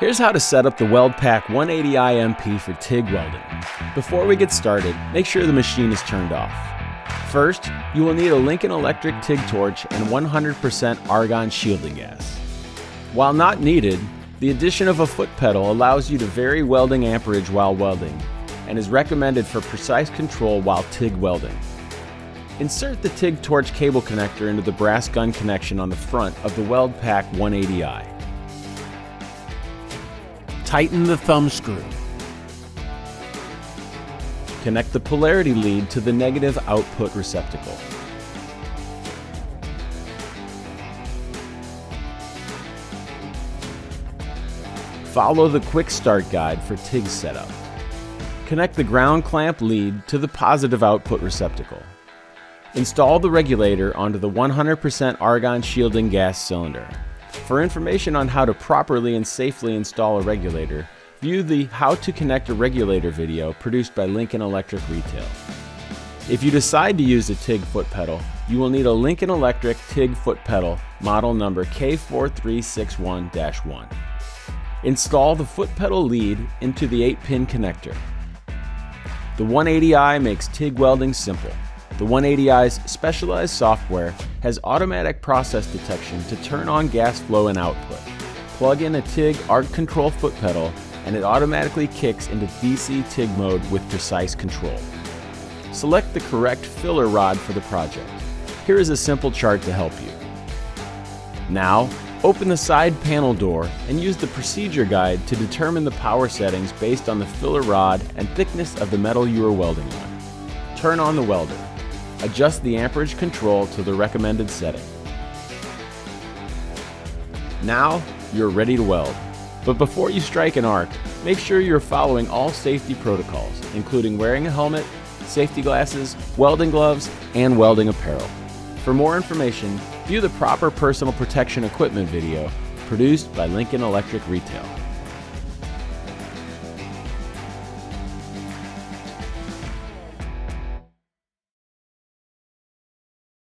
Here's how to set up the WeldPak 180i MP for TIG welding. Before we get started, make sure the machine is turned off. First, you will need a Lincoln Electric TIG torch and 100% argon shielding gas. While not needed, the addition of a foot pedal allows you to vary welding amperage while welding and is recommended for precise control while TIG welding. Insert the TIG torch cable connector into the brass gun connection on the front of the WeldPak 180i. Tighten the thumb screw. Connect the polarity lead to the negative output receptacle. Follow the quick start guide for TIG setup. Connect the ground clamp lead to the positive output receptacle. Install the regulator onto the 100% argon shielding gas cylinder. For information on how to properly and safely install a regulator, view the How to Connect a Regulator video produced by Lincoln Electric Retail. If you decide to use a TIG foot pedal, you will need a Lincoln Electric TIG foot pedal model number K4361-1. Install the foot pedal lead into the 8-pin connector. The 180i makes TIG welding simple. The 180i's specialized software has automatic process detection to turn on gas flow and output. Plug in a TIG arc control foot pedal and it automatically kicks into DC TIG mode with precise control. Select the correct filler rod for the project. Here is a simple chart to help you. Now, open the side panel door and use the procedure guide to determine the power settings based on the filler rod and thickness of the metal you are welding on. Turn on the welder. Adjust the amperage control to the recommended setting. Now, you're ready to weld. But before you strike an arc, make sure you're following all safety protocols, including wearing a helmet, safety glasses, welding gloves, and welding apparel. For more information, view the proper personal protection equipment video produced by Lincoln Electric Retail.